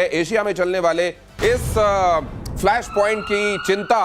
Asia में चलने वाले इस फ्लैश पॉइंट की चिंता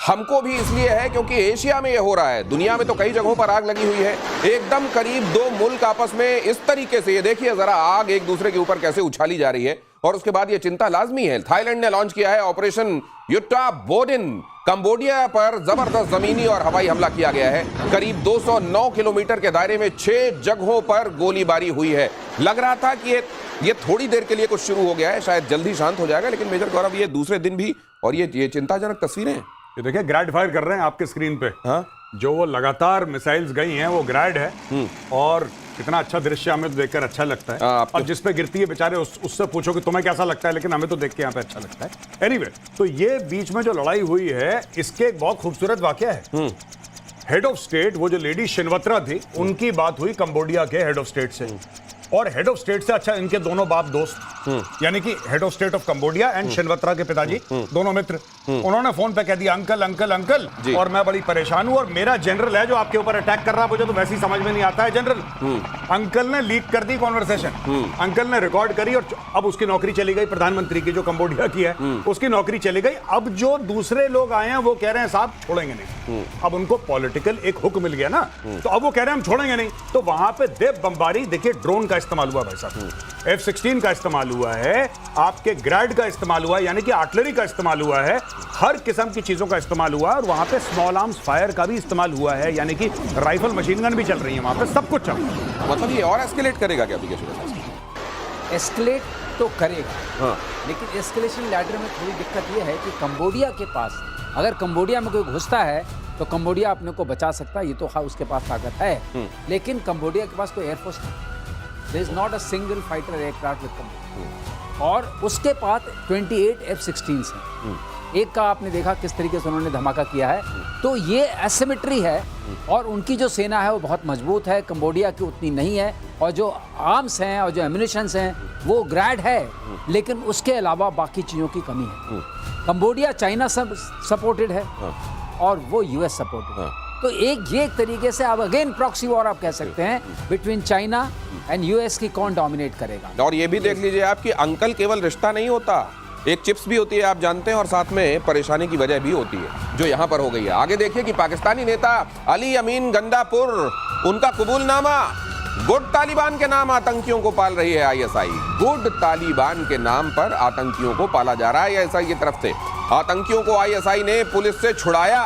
हमको भी इसलिए है क्योंकि एशिया में ये हो रहा है। दुनिया में तो कई जगहों पर आग लगी हुई है, एकदम करीब दो मुल्क आपस में इस तरीके से, ये देखिए जरा आग एक दूसरे के ऊपर कैसे उछाली जा रही है। और उसके बाद ये चिंता लाजमी है। थाईलैंड ने लॉन्च किया है ऑपरेशन युट्टा बोडिन। कंबोडिया पर जबरदस्त जमीनी और हवाई हमला किया गया है। करीब 209 किलोमीटर के दायरे में 6 जगहों पर गोलीबारी हुई है। लग रहा था कि ये थोड़ी देर के लिए कुछ शुरू हो गया है, शायद जल्दी शांत हो जाएगा, लेकिन मेजर गौरव ये दूसरे दिन भी, और ये चिंताजनक तस्वीरें हैं। ये देखिए ग्रैड फायर कर रहे हैं आपके स्क्रीन पे। हाँ? जो वो लगातार मिसाइल्स गई हैं वो ग्रैड है। और कितना अच्छा दृश्य, हमें तो देखकर अच्छा लगता है। अब जिस पे गिरती है बेचारे उससे पूछो कि तुम्हें कैसा लगता है, लेकिन हमें तो देख के यहाँ पे अच्छा लगता है। एनीवे, तो ये बीच में जो लड़ाई हुई है इसके एक बहुत खूबसूरत वाकया है। हेड ऑफ स्टेट, वो जो लेडी शिनवत्रा थी, उनकी बात हुई कंबोडिया के हेड ऑफ स्टेट से। और हेड ऑफ स्टेट से अच्छा इनके दोनों बाप दोस्त, यानी कि head of state of Cambodia and Shinawatra के पिताजी दोनों मित्र। उन्होंने फोन पे कह दिया अंकल अंकल अंकल, और मैं बड़ी परेशान हूं, और मेरा जनरल है जो आपके ऊपर अटैक कर रहा है, मुझे तो वैसे ही समझ में नहीं आता है जनरल। अंकल ने लीक कर दी कॉन्वर्सेशन, अंकल ने रिकॉर्ड करी, और अब उसकी नौकरी चली गई। प्रधानमंत्री की जो कंबोडिया की है उसकी नौकरी चली गई। अब जो दूसरे लोग आए हैं वो कह रहे हैं साहब छोड़ेंगे नहीं। अब उनको पॉलिटिकल एक हुक मिल गया ना, तो अब वो कह रहे हैं हम छोड़ेंगे नहीं। तो वहां पे देव बमबारी, देखिए ड्रोन का इस्तेमाल हुआ भाई साहब, F-16 का इस्तेमाल हुआ है, आपके ग्रैड का इस्तेमाल हुआ है, यानी कि आर्टिलरी का इस्तेमाल हुआ है, हर किस्म की चीजों का इस्तेमाल हुआ है। और वहां पे स्मॉल आर्म्स फायर का भी इस्तेमाल हुआ है, यानी कि राइफल मशीन गन भी चल रही है वहां पे, सब कुछ चल रहा है। मतलब ये और एस्केलेट करेगा क्या? एस्केलेट तो करेगा, हाँ। लेकिन एस्केलेशन लैडर में थोड़ी दिक्कत ये है कि कंबोडिया के पास, अगर कंबोडिया में कोई घुसता है तो कंबोडिया अपने को बचा सकता है, ये तो उसके पास ताकत है। लेकिन कंबोडिया के पास कोई एयरफोर्स नहीं, there is not a single fighter aircraft with Cambodia. और उसके पास 28 F-16 हैं। एक का आपने देखा किस तरीके से उन्होंने धमाका किया है। तो ये एसिमेट्री है, और उनकी जो सेना है वो बहुत मजबूत है, कंबोडिया की उतनी नहीं है। और जो आर्म्स हैं और जो एम्युनिशंस हैं वो ग्रैड है, लेकिन उसके अलावा बाकी चीज़ों की कमी है। कंबोडिया चाइना सपोर्टेड है और वो US सपोर्टेड है। तो ये एक तरीके से अब अगेन प्रॉक्सी वॉर आप कह सकते हैं बिटवीन चाइना एंड US की कौन डोमिनेट करेगा। और ये भी देख लीजिए आप कि अंकल केवल रिश्ता नहीं होता, एक चिप्स भी होती है आप जानते हैं, और साथ में परेशानी की वजह भी होती है जो यहाँ पर हो गई है। आगे देखिए कि पाकिस्तानी नेता अली अमीन गंडापुर, उनका कबूलनामा, गुड तालिबान के नाम आतंकियों को पाल रही है ISI। गुड तालिबान के नाम पर आतंकियों को पाला जा रहा है ISI की तरफ से। आतंकियों को ISI ने पुलिस से छुड़ाया,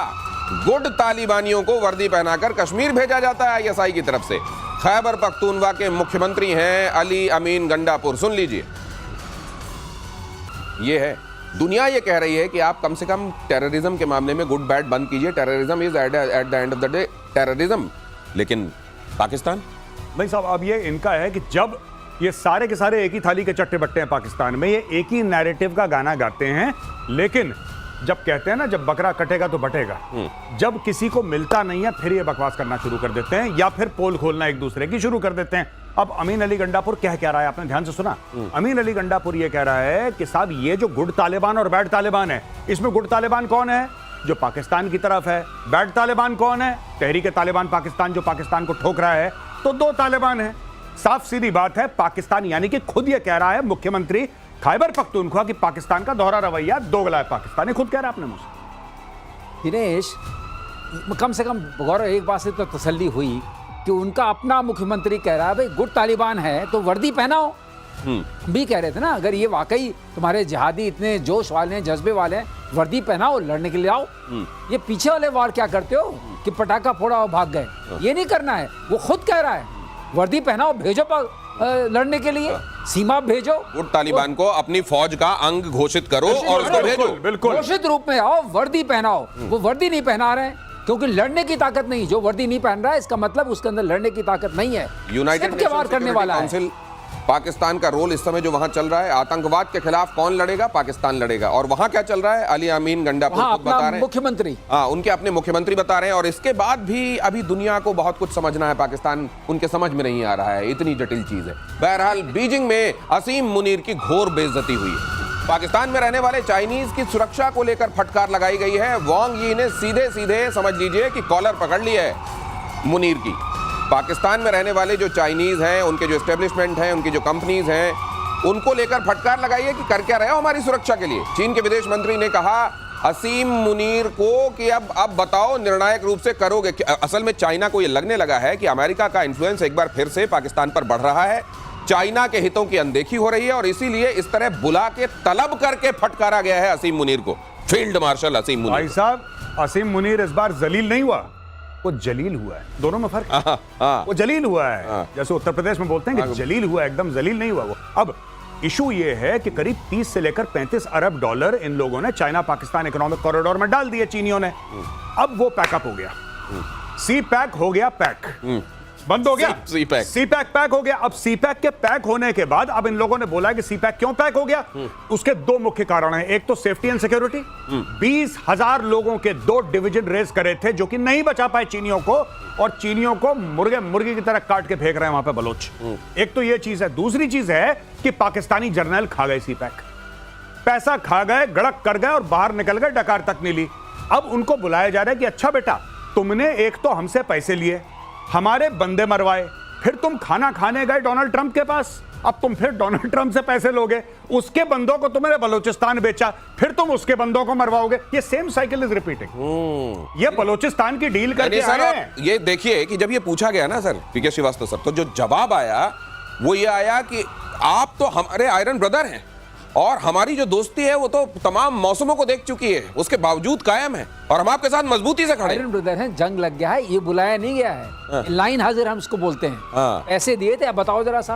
गुड तालिबानियों को वर्दी पहनाकर कश्मीर भेजा जाता है ISI की तरफ से। खैबर पख्तूनवा के मुख्यमंत्री हैं अली अमीन गंडापुर। सुन लीजिए, ये है दुनिया ये कह रही है कि आप कम से कम टेररिज्म के मामले में गुड बैड बंद कीजिए, terrorism is at the end of the day terrorism. लेकिन पाकिस्तान नहीं साहब, अब ये इनका है कि जब ये सारे के सारे एक ही थाली के चट्टे बट्टे हैं पाकिस्तान में, ये एक ही नैरेटिव का गाना गाते हैं, लेकिन जब कहते हैं ना जब बकरा कटेगा तो बटेगा, जब किसी को मिलता नहीं है फिर ये बकवास करना शुरू कर देते हैं, या फिर पोल खोलना एक दूसरे की शुरू कर देते हैं। अब अमीन अली गंडापुर कह रहा है, आपने ध्यान से सुना? अमीन अली गंडापुर ये कह रहा है कि साहब ये जो गुड तालिबान और बैड तालिबान है, इसमें गुड तालिबान कौन है? जो पाकिस्तान की तरफ है। बैड तालिबान कौन है? तहरीक तालिबान पाकिस्तान, जो पाकिस्तान को ठोक रहा है। तो दो तालिबान है, साफ सीधी बात है। पाकिस्तान यानी कि खुद ये कह रहा है मुख्यमंत्री खैबर पख्तूनख्वा कि पाकिस्तान का दोहरा रवैया दोगला है। पाकिस्तान खुद कह रहा है अपने मुंह से। दिनेश, कम से कम गौरव एक बात से तो तसल्ली हुई कि उनका अपना मुख्यमंत्री कह रहा है भाई गुड तालिबान है तो वर्दी पहनाओ। भी कह रहे थे ना, अगर ये वाकई तुम्हारे जिहादी इतने जोश वाले हैं, जज्बे वाले हैं, वर्दी पहनाओ, लड़ने के लिए आओ। ये पीछे वाले वार क्या करते हो कि पटाखा फोड़ा और भाग गए, ये नहीं करना है। वो खुद कह रहा है वर्दी पहनाओ, भेजो लड़ने के लिए, सीमा भेजो। गुड तालिबान को अपनी फौज का अंग घोषित करो और उसको भेजो, बिल्कुल घोषित रूप में आओ, वर्दी पहनाओ। वो वर्दी नहीं पहना रहे हैं क्योंकि लड़ने की ताकत नहीं। जो वर्दी नहीं पहन रहा है इसका मतलब उसके अंदर लड़ने की ताकत नहीं है। यूनाइटेड नेशंस करने वाला काउंसिल, पाकिस्तान का रोल इस समय जो वहां चल रहा है, आतंकवाद के खिलाफ कौन लड़ेगा? पाकिस्तान लड़ेगा। और वहां क्या चल रहा है? अली अमीन गंडापुर खुद बता रहे हैं, मुख्यमंत्री, हाँ, उनके अपने मुख्यमंत्री बता रहे हैं। और इसके बाद भी अभी दुनिया को बहुत कुछ समझना है, पाकिस्तान उनके समझ में नहीं आ रहा है, इतनी जटिल चीज है। बहरहाल बीजिंग में असीम मुनीर की घोर बेइज्जती हुई है। पाकिस्तान में रहने वाले चाइनीज की सुरक्षा को लेकर फटकार लगाई गई है। वांग यी ने सीधे सीधे समझ लीजिए कि कॉलर पकड़ ली है मुनीर की। पाकिस्तान में रहने वाले जो चाइनीज हैं, उनके जो एस्टेब्लिशमेंट हैं, उनकी जो कंपनीज हैं, उनको लेकर फटकार लगाइए कि कर क्या रहे हो हमारी सुरक्षा के लिए। चीन के विदेश मंत्री ने कहा असीम मुनीर को कि अब बताओ निर्णायक रूप से करोगे। असल में चाइना को यह लगने लगा है कि अमेरिका का इन्फ्लुएंस एक बार फिर से पाकिस्तान पर बढ़ रहा है, चाइना के हितों की अनदेखी हो रही है और इसीलिए इस तरह बुला के तलब करके फटकारा गया है असीम मुनीर को, फील्ड मार्शल असीम मुनीर। भाई साहब, असीम मुनीर इस बार जलील नहीं हुआ, वो जलील हुआ है। दोनों में फर्क है। वो जलील हुआ है, जैसे उत्तर प्रदेश में बोलते हैं कि जलील हुआ, एकदम जलील नहीं हुआ वो। अब इशू ये है कि करीब 30 से लेकर 35 अरब डॉलर इन लोगों ने चाइना पाकिस्तान इकोनॉमिक कॉरिडोर में डाल दिए चीनियों ने। अब वो पैकअप हो गया, सी पैक हो गया, पैक बंद हो गया, सी पैक हो गया। अब सी पैक के पैक होने के बाद अब इन लोगों ने बोला कि सी पैक क्यों पैक हो गया, उसके दो मुख्य कारण हैं। एक तो सेफ्टी एंड सिक्योरिटी, 20,000 लोगों के 2 डिवीजन रेस करे थे जो कि नहीं बचा पाए चीनियों को, और चीनियों को मुर्गी की तरह काट के फेंक रहे हैं वहां पे बलोच। एक तो ये चीज है। दूसरी चीज है कि पाकिस्तानी जर्नल खा गए सी पैक, पैसा खा गए, गड़क कर गए और बाहर निकल गए, डकार तक नहीं ली। अब उनको बुलाया जा रहा है कि अच्छा बेटा, तुमने एक तो हमसे पैसे लिए, हमारे बंदे मरवाए, फिर तुम खाना खाने गए डोनाल्ड ट्रंप के पास, अब तुम फिर डोनाल्ड ट्रंप से पैसे लोगे, उसके बंदों को तुमने बलूचिस्तान बेचा, फिर तुम उसके बंदों को मरवाओगे। ये सेम साइकिल इज रिपीटिंग। ये बलूचिस्तान की डील करके आए हैं। ये देखिए कि जब ये पूछा गया ना सर पीके श्रीवास्तव सर, तो जो जवाब आया वो ये आया कि आप तो हमारे आयरन ब्रदर हैं और हमारी जो दोस्ती है वो तो तमाम मौसमों को देख चुकी है, उसके बावजूद कायम है और हम आपके साथ मजबूती से खड़े हैं। आयरन ब्रदर हैं, जंग लग गया है, ये बुलाया नहीं गया है, लाइन हाजिर हम इसको बोलते हैं। पैसे दिए थे, अब बताओ जरा सा।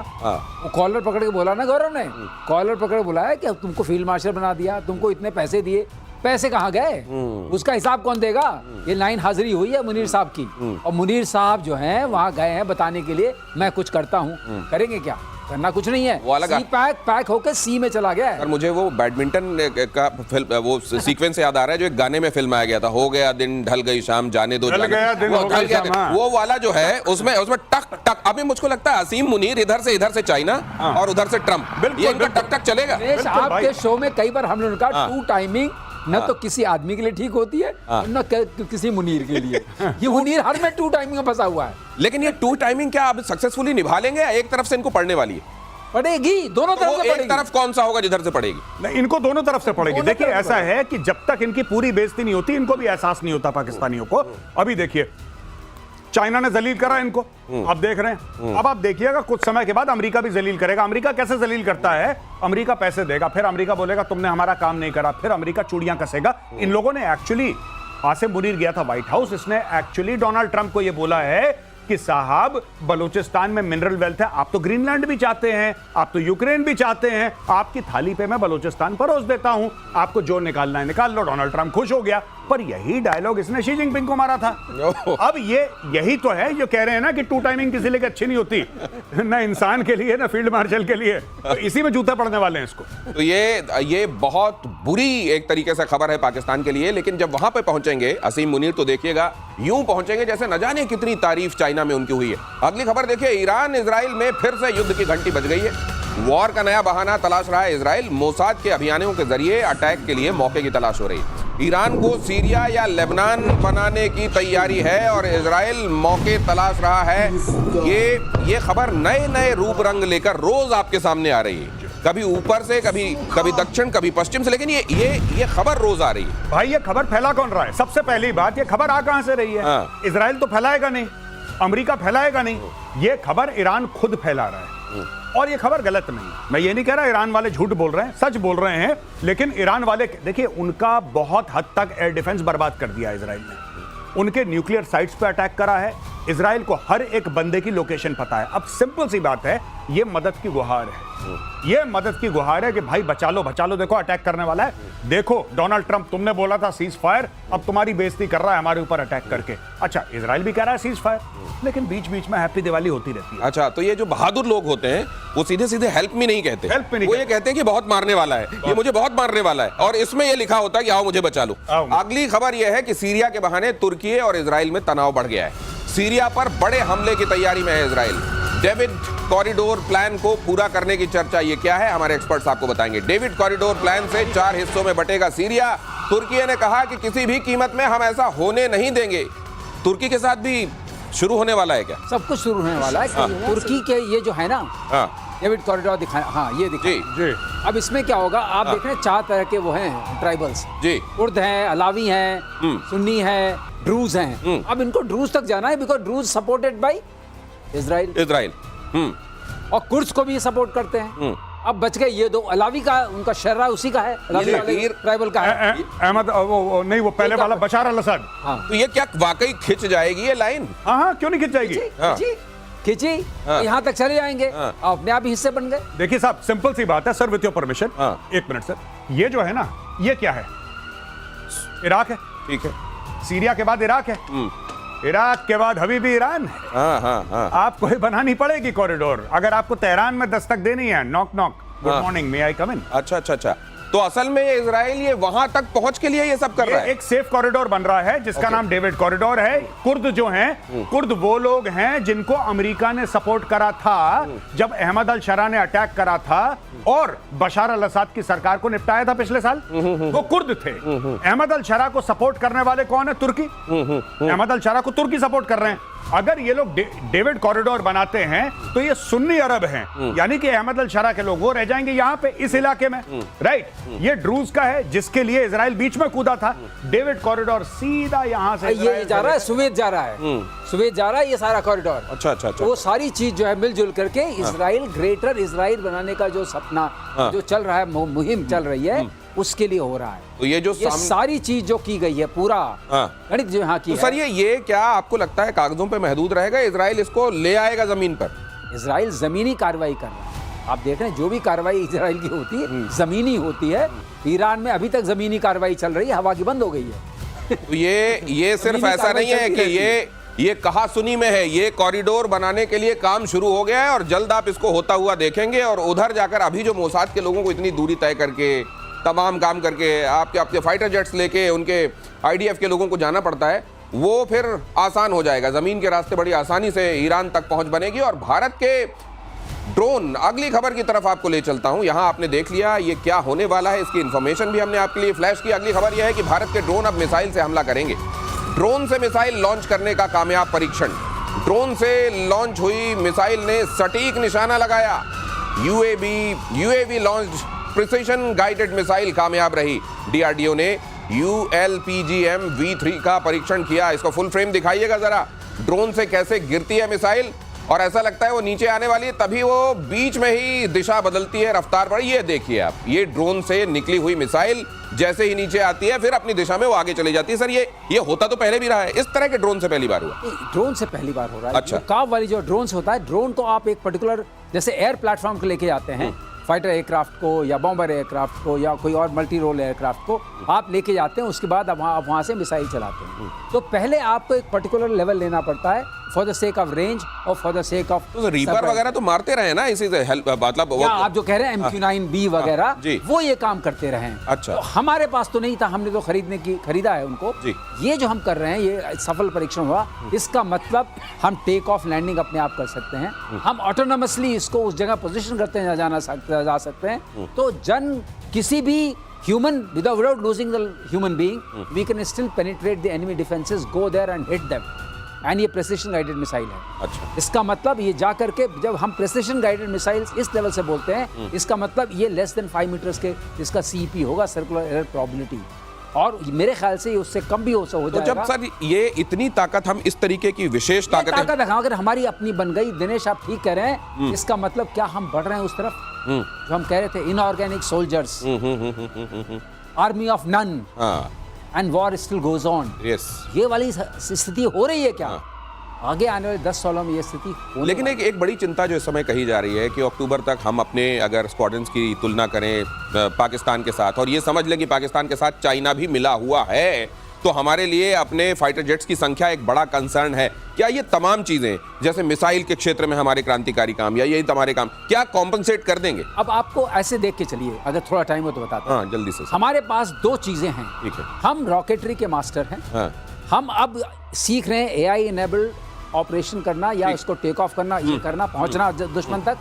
वो कॉलर पकड़ के बोला ना गौरव ने, कॉलर पकड़ के बुलाया कि अब तुमको फील्ड मार्शल बना दिया, तुमको इतने पैसे दिए, पैसे कहाँ गए, उसका हिसाब कौन देगा। ये लाइन हाजिरी हुई है मुनीर साहब की, और मुनीर साहब जो हैं वहां गए हैं बताने के लिए मैं कुछ करता हूँ। करेंगे क्या, करना कुछ नहीं है। वो सी पैक होकर सी में चला गया है। और मुझे वो बैडमिंटन का फिल्म वो सीक्वेंस याद आ रहा है जो एक गाने में फिल्माया गया था, हो गया दिन ढल गई शाम जाने दो, वो वाला जो है उसमें टक टक। अभी मुझको लगता है असीम मुनीर इधर से चाइना और उधर से ट्रंप, ये इनका टक टक चलेगा। आपके शो में कई बार हम लोगों का टू टाइमिंग न तो किसी आदमी के लिए ठीक होती है न किसी मुनीर के लिए। ये मुनीर हर में टू टाइमिंग में फंसा हुआ है। लेकिन ये टू टाइमिंग क्या अब सक्सेसफुली निभा लेंगे या एक तरफ से इनको पड़ने वाली है? पड़ेगी, दोनों तरफ से पड़ेगी। एक तरफ कौन सा होगा जिधर से पड़ेगी? नहीं, इनको दोनों तरफ से पड़ेगी। देखिए ऐसा है कि जब तक इनकी पूरी बेइज्जती नहीं होती, इनको भी एहसास नहीं होता पाकिस्तानियों को। अभी देखिए चाइना ने जलील करा इनको, आप देख रहे हैं। अब आप देखिएगा कुछ समय के बाद अमेरिका भी जलील करेगा। अमेरिका कैसे जलील करता है, अमेरिका पैसे देगा, फिर अमेरिका बोलेगा तुमने हमारा काम नहीं करा, फिर अमेरिका चूड़ियां कसेगा। इन लोगों ने एक्चुअली, आसिम मुनीर गया था व्हाइट हाउस, इसने एक्चुअली डोनाल्ड ट्रंप को यह बोला है कि साहब बलूचिस्तान में मिनरल वेल्थ है, आप तो ग्रीनलैंड भी चाहते हैं, आप तो यूक्रेन भी चाहते हैं, आपकी थाली पे मैं बलूचिस्तान परोस देता हूं, आपको जो निकालना है निकाल लो। डोनाल्ड ट्रंप खुश हो गया। पर यही डायलॉग इसने शी जिनपिंग को मारा था। अब यही तो है जो कह रहे हैं ना कि टू टाइमिंग किसी लिए अच्छी नहीं होती, ना इंसान के लिए ना फील्ड मार्शल के लिए। तो इसी में जूता पड़ने वाले हैं इसको। तो ये बहुत बुरी एक तरीके से खबर है पाकिस्तान के लिए। लेकिन जब वहां पे पहुंचेंगे असीम मुनीर तो देखिएगा यूं पहुंचेंगे जैसे न जाने कितनी तारीफ चाइना में उनकी हुई है। अगली खबर देखिए, ईरान इजराइल में फिर से युद्ध की घंटी बज गई है। वॉर का नया बहाना तलाश रहा है इजराइल। मोसाद के अभियानों के जरिए अटैक के लिए मौके की तलाश हो रही है। ईरान को सीरिया या लेबनान बनाने की तैयारी है और इजराइल मौके तलाश रहा है। ये खबर नए नए रूप रंग लेकर रोज आपके सामने आ रही है, कभी ऊपर से, कभी दक्षिण, कभी पश्चिम से। लेकिन ये खबर रोज आ रही है। भाई ये खबर फैला कौन रहा है? सबसे पहली बात, ये खबर आ कहां से रही है? इजराइल तो फैलाएगा नहीं, अमेरिका फैलाएगा नहीं, ये खबर ईरान खुद फैला रहा है। और ये खबर गलत नहीं। मैं ये नहीं कह रहा ईरान वाले झूठ बोल रहे हैं, सच बोल रहे हैं। लेकिन ईरान वाले देखिए, उनका बहुत हद तक एयर डिफेंस बर्बाद कर दिया इजराइल ने। उनके न्यूक्लियर साइट्स पे अटैक करा है। इजराइल को हर एक बंदे की लोकेशन पता है। अब सिंपल सी बात है, ये मदद की गुहार है। ये मदद की गुहार है कि भाई बचा लो, देखो अटैक करने वाला है। देखो डोनाल्ड ट्रंप, तुमने बोला था सीज फायर, अब तुम्हारी बेइज्जती कर रहा है हमारे ऊपर अटैक करके। अच्छा, इजराइल भी कह रहा है सीज फायर, लेकिन बीच बीच में हैप्पी दिवाली होती रहती है। अच्छा, तो ये जो बहादुर लोग होते हैं वो सीधे सीधे हेल्प मी नहीं कहते, वो ये कहते हैं कि बहुत मारने वाला है, ये मुझे बहुत मारने वाला है, और इसमें ये लिखा होता है कि आओ मुझे बचा लो। अगली खबर यह है कि सीरिया के बहाने तुर्की और इजराइल में तनाव बढ़ गया है। सीरिया पर बड़े हमले की तैयारी में है इजराइल। डेविड कॉरिडोर प्लान को पूरा करने की चर्चा। ये क्या है, हमारे एक्सपर्ट्स आपको बताएंगे। डेविड कॉरिडोर प्लान से 4 हिस्सों में बटेगा सीरिया। तुर्की ने कहा कि किसी भी कीमत में हम ऐसा होने नहीं देंगे। तुर्की के साथ भी शुरू होने वाला है क्या? सब कुछ शुरू होने वाला है। तुर्की के ये जो है ना, डेविड कॉरिडोर दिखाया, हाँ ये दिखा। जी जी अब इसमें क्या होगा, आप देख रहे हैं 4 तरह के वो हैं ट्राइबल्स, जी कुर्द हैं, अलावी हैं, सुन्नी हैं, ड्रूज हैं। अब इनको ड्रूज तक जाना है because ड्रूज supported by Israel, Israel और कुर्द्स को भी सपोर्ट करते हैं। अब बच गए ये 2, अलावी का उनका शर्रा उसी का है, अलावी वाले लकीर- ट्राइबल का है। अहमद नहीं, वो पहले वाला बशार अल असद। हाँ तो ये क्या वाकई खिंच जाएगी ये लाइन? हाँ, क्यों नहीं खिंच जाएगी? हाँ। खिंची हाँ। यहाँ तक चले जाएंगे, हाँ। अपने आप ही हिस्से बन गए। देखिए साहब, सिंपल सी बात है सर, विथ योर परमिशन, हाँ। 1 मिनट सर। ये जो है ना, ये क्या है? इराक है, ठीक है। सीरिया के बाद इराक है, इराक के बाद हबीबी ईरान है। हाँ हाँ हाँ आपको ये बनानी पड़ेगी कॉरिडोर, अगर आपको तेहरान में दस्तक देनी है। नॉक नॉक, गुड हाँ। मॉर्निंग, मे आई कम इन? अच्छा अच्छा अच्छा। तो असल में ये इजराइल ये वहां तक पहुंच के लिए ये सब कर रहा है। एक सेफ कॉरिडोर बन रहा है जिसका नाम डेविड कॉरिडोर है। कुर्द जो हैं, कुर्द वो लोग हैं जिनको अमेरिका ने सपोर्ट करा था जब अहमद अल शरा ने अटैक करा था और बशार अल असद की सरकार को निपटाया था पिछले साल। वो कुर्द थे। अहमद अल शरा को सपोर्ट करने वाले कौन है? तुर्की। अहमद अल शरा को तुर्की सपोर्ट कर रहे हैं। अगर ये लोग डेविड कॉरिडोर बनाते हैं तो ये सुन्नी अरब हैं, यानी कि अहमद अल शरा के लोग वो रह जाएंगे यहाँ पे इस इलाके में, राइट। ये ड्रूज का है जिसके लिए इजराइल बीच में कूदा था। डेविड कॉरिडोर सीधा यहाँ से ये जा रहा है, सुवेद जा रहा है, सुवेद जा रहा है ये सारा कॉरिडोर। अच्छा अच्छा अच्छा। वो सारी चीज जो है मिलजुल करके इजराइल, ग्रेटर इजराइल बनाने का जो सपना जो चल रहा है, मुहिम चल रही है, उसके लिए हो रहा है। तो ये जो ये सारी चीज जो की गई है, पूरा हाँ। गणित जो यहाँ की तो सर ये क्या आपको लगता है कागजों पे महदूद रहेगा? इजराइल इसको ले आएगा जमीन पर? इजराइल जमीनी कार्रवाई कर रहा है। आप देख रहे हैं जो भी कार्रवाई इजराइल की होती है जमीनी होती है। ईरान में अभी तक जमीनी कार्रवाई चल रही है, हवा की बंद हो गई है। तो ये सिर्फ जमीनी ऐसा नहीं है कार्रवाई कि चलती ये कहा सुनी में है, ये कॉरिडोर बनाने के लिए काम शुरू हो गया है और जल्द आप इसको होता हुआ देखेंगे। और उधर जाकर अभी जो मोसाद के लोगों को इतनी दूरी तय करके तमाम काम करके आपके फाइटर जेट्स लेके उनके आईडीएफ के लोगों को जाना पड़ता है, वो फिर आसान हो जाएगा। जमीन के रास्ते बड़ी आसानी से ईरान तक पहुंच बनेगी। और भारत के ड्रोन, अगली खबर की तरफ आपको ले चलता हूं। यहां आपने देख लिया ये क्या होने वाला है, इसकी इंफॉर्मेशन भी हमने आपके लिए फ्लैश की। अगली खबर यह है कि भारत के ड्रोन अब मिसाइल से हमला करेंगे। ड्रोन से मिसाइल लॉन्च करने का कामयाब परीक्षण। ड्रोन से लॉन्च हुई मिसाइल ने सटीक निशाना लगाया। UAV launch precision guided missile कामयाब रही। डीआरडीओ ने ULPGM V3 का परीक्षण किया। इसको फुल फ्रेम दिखाइएगा जरा, ड्रोन से कैसे गिरती है मिसाइल और ऐसा लगता है वो नीचे आने वाली है, तभी वो बीच में ही दिशा बदलती है, रफ्तार बढ़। ये देखिए आप, ये ड्रोन से निकली हुई मिसाइल जैसे ही नीचे आती है फिर अपनी दिशा में वो आगे चली जाती है। सर ये होता तो पहले भी रहा है, इस तरह के ड्रोन से पहली बार हुआ? ड्रोन से पहली बार हो रहा है। अच्छा। काव वाली जो ड्रोन होता है, ड्रोन को आप एक पर्टिकुलर जैसे एयर प्लेटफॉर्म को लेके जाते हैं, फाइटर एयरक्राफ्ट को या बॉम्बर एयरक्राफ्ट को या कोई और मल्टी रोल एयरक्राफ्ट को आप लेके जाते हैं, उसके बाद आप वहाँ से मिसाइल चलाते हैं। तो पहले आपको एक पर्टिकुलर लेवल लेना पड़ता है for the sake of range और फॉर द सेक ऑफ तो रीपर वगैरह तो मारते रहे ना इसी से हेल्प, मतलब या आप जो कह रहे हैं MQ-9B वगैरह, जी। वो ये काम करते रहे हैं। अच्छा। तो हमारे पास तो नहीं था, हमने तो खरीदा है उनको। जी। ये जो हम कर रहे हैं, ये सफल परीक्षण हुआ। इसका मतलब हम टेक ऑफ लैंडिंग अपने आप कर सकते हैं, हम ऑटोनोमसली इसको उस जगह पोजीशन करते हैं जा सकते हैं। तो किसी भी human without losing the human being, we can still penetrate the enemy defenses, go there and hit them. And ये प्रेसिशन गाइडेड मिसाइल है। अच्छा। इसका मतलब ये जा करके, जब हम प्रेसिशन गाइडेड मिसाइल्स इस लेवल से बोलते हैं, इसका मतलब ये लेस देन 5 मीटर्स के इसका CP होगा, सर्कुलर एरर प्रोबेबिलिटी, और मेरे ख्याल से उससे कम भी हो जाएगा। तो जब सर ये इतनी ताकत, हम इस तरीके की विशेष ताकत अगर हमारी अपनी बन गई, दिनेश आप ठीक कह रहे हैं, इसका मतलब क्या हम बढ़ रहे हैं उस तरफ जो हम कह रहे थे, inorganic soldiers, army of none, and war still goes on. ये वाली स्थिति हो रही है क्या? आगे आने वाले 10 सालों में ये स्थिति होने लेकिन एक बड़ी चिंता जो इस समय कही जा रही है कि अक्टूबर तक हम अपने अगर स्क्वाड्रन्स की तुलना करें पाकिस्तान के साथ, और ये समझ लें कि पाकिस्तान के साथ चाइना भी मिला हुआ है, तो हमारे लिए अपने फाइटर जेट्स की संख्या एक बड़ा कंसर्न है। क्या ये तमाम चीजें, जैसे मिसाइल के क्षेत्र में हमारे क्रांतिकारी काम या यही हमारे काम, क्या कॉम्पनसेट कर देंगे? अब आपको ऐसे देख के चलिए, अगर थोड़ा टाइम हो तो बताता हूं। हाँ, जल्दी से। हमारे पास 2 चीजें हैं। ठीक है। हम रॉकेटरी के मास्टर हैं। हाँ। हम अब सीख रहे हैं AI इनेबल्ड ऑपरेशन करना या इसको टेक ऑफ करना, ये करना, पहुंचना दुश्मन तक।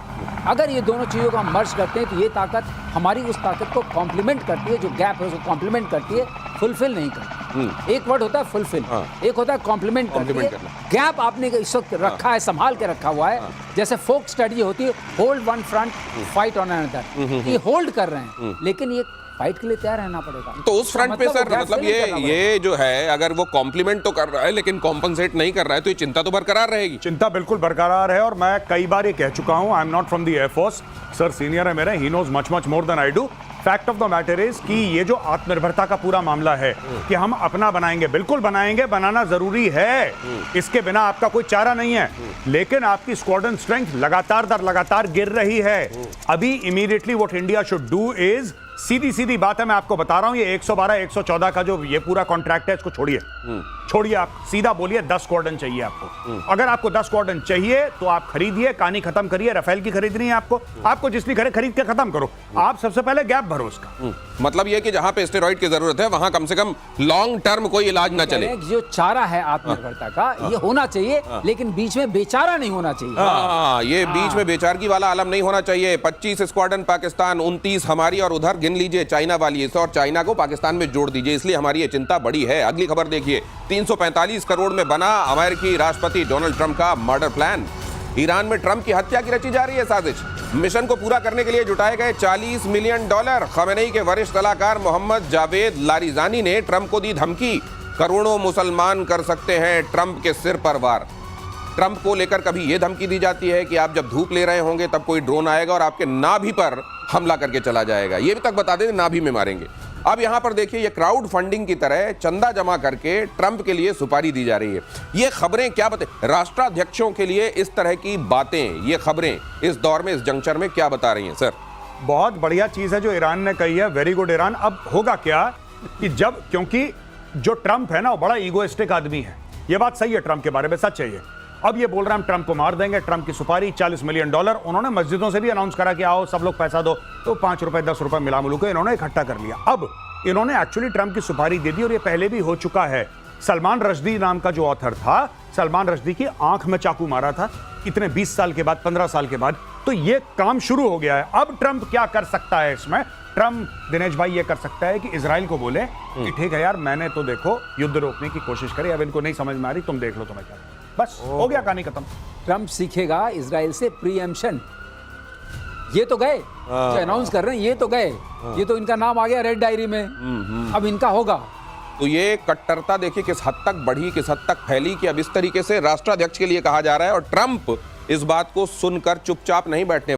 अगर ये दोनों चीज़ों को हम मर्ज करते हैं तो ये ताकत हमारी उस ताकत को कॉम्प्लीमेंट करती है, जो गैप है उसको कॉम्प्लीमेंट करती है, फुलफिल नहीं करना। एक वर्ड होता है फुलफिल, एक होता है कॉम्प्लीमेंट Compliment करना। करना। गैप आपने इस वक्त रखा है, संभाल के रखा हुआ है। जैसे फोक स्टडी होती है, hold one front fight on another, ये होल्ड कर रहे हैं लेकिन ये फाइट के लिए तैयार रहना पड़ेगा। तो उस फ्रंट पे सर, मतलब ये जो है, अगर वो कॉम्प्लीमेंट तो कर रहा है लेकिन कॉम्पनसेट नहीं कर रहा है, तो ये चिंता तो बरकरार रहेगी। चिंता बिल्कुल बरकरार है और मैं कई बार ये कह चुका हूं, I am not from the air force, sir senior है मेरे, he knows much much more than I do. Fact of the matter is कि ये जो आत्मनिर्भरता का पूरा मामला है कि हम अपना बनाएंगे, बिल्कुल बनाएंगे, बनाना जरूरी है, इसके बिना आपका कोई चारा नहीं है, लेकिन आपकी स्क्वाड्रन स्ट्रेंथ लगातार दर लगातार गिर रही है। अभी immediately what India should do is, सीधी सीधी बात है, मैं आपको बता रहा हूं, ये 112 114 का जो ये पूरा कॉन्ट्रैक्ट है, इसको छोड़िए, छोड़िए, आप सीधा बोलिए 10 स्क्वाड्रन चाहिए आपको। अगर आपको 10 स्क्वाड्रन चाहिए तो आप खरीदिए, कहानी खत्म करिए। राफेल की खरीदनी है आपको जिसकी खरीद के खत्म करो। आप सबसे पहले गैप भरो उसका। मतलब ये कि जहां पे स्टेरॉइड की जरूरत है वहां कम से कम लॉन्ग टर्म कोई इलाज ना चले। जो चारा है आत्मनिर्भरता का, ये होना चाहिए, लेकिन बीच में बेचारा नहीं होना चाहिए। हाँ, ये बीच में बेचारगी वाला आलम नहीं होना चाहिए। 25 स्क्वाड्रन पाकिस्तान, 29 हमारी, और उधर गिन लीजिए चाइना वाली, इस और चाइना को पाकिस्तान में जोड़ दीजिए। इसलिए हमारी ये चिंता बड़ी है। अगली खबर देखिए, 345 करोड़ में बना अमेरिकी राष्ट्रपति डोनाल्ड ट्रंप का मर्डर प्लान। ईरान में ट्रंप की हत्या की रची जा रही है साजिश। मिशन को पूरा करने के लिए जुटाए गए $40 मिलियन। खमेनेई के वरिष्ठ सलाहकार मोहम्मद जावेद लारिजानी ने ट्रंप को दी धमकी, करोड़ों मुसलमान कर सकते हैं ट्रंप के सिर पर वार। ट्रंप को लेकर कभी यह धमकी दी जाती है कि आप जब धूप ले रहे होंगे तब कोई ड्रोन आएगा और आपके नाभि पर हमला करके चला जाएगा। ये भी तक बता दें, नाभि में मारेंगे। अब यहां पर देखिए, ये क्राउड फंडिंग की तरह चंदा जमा करके ट्रंप के लिए सुपारी दी जा रही है। ये खबरें क्या बता, राष्ट्राध्यक्षों के लिए इस तरह की बातें, ये खबरें इस दौर में, इस जंक्चर में क्या बता रही हैं सर? बहुत बढ़िया चीज है जो ईरान ने कही है, वेरी गुड ईरान। अब होगा क्या कि जब, क्योंकि जो ट्रंप है ना वो बड़ा ईगोइस्टिक आदमी है, ये बात सही है, ट्रंप के बारे में सच है ये। अब ये बोल रहे हैं हम ट्रंप को मार देंगे, ट्रंप की सुपारी $40 मिलियन। उन्होंने मस्जिदों से भी अनाउंस करा कि आओ सब लोग पैसा दो, तो ₹5 ₹10 मिला मिलू के इन्होंने इकट्ठा कर लिया। अब इन्होंने एक्चुअली ट्रंप की सुपारी दे दी और ये पहले भी हो चुका है। सलमान रश्दी नाम का जो ऑथर था, सलमान रश्दी की आंख में चाकू मारा था, इतने 20 साल के बाद, 15 साल के बाद। तो ये काम शुरू हो गया है। अब ट्रंप क्या कर सकता है इसमें? ट्रंप, दिनेश भाई, ये कर सकता है कि इजराइल को बोले कि ठीक है यार, मैंने तो देखो युद्ध रोकने की कोशिश करी, अब इनको नहीं समझ में आ रही, तुम देख लो तुम्हें क्या। बस हो गया, कहानी खत्म। ट्रंप सीखेगा इजराइल से प्रीएम्पशन। ये तो गए, जो अनाउंस कर रहे हैं ये तो गए, ये तो इनका नाम आ गया रेड डायरी में, अब इनका होगा। तो ये कट्टरता देखिए किस हद तक बढ़ी, किस हद तक फैली कि अब इस तरीके से राष्ट्राध्यक्ष के लिए कहा जा रहा है और ट्रंप इस बात को सुनकर चुपचाप नहीं बैठने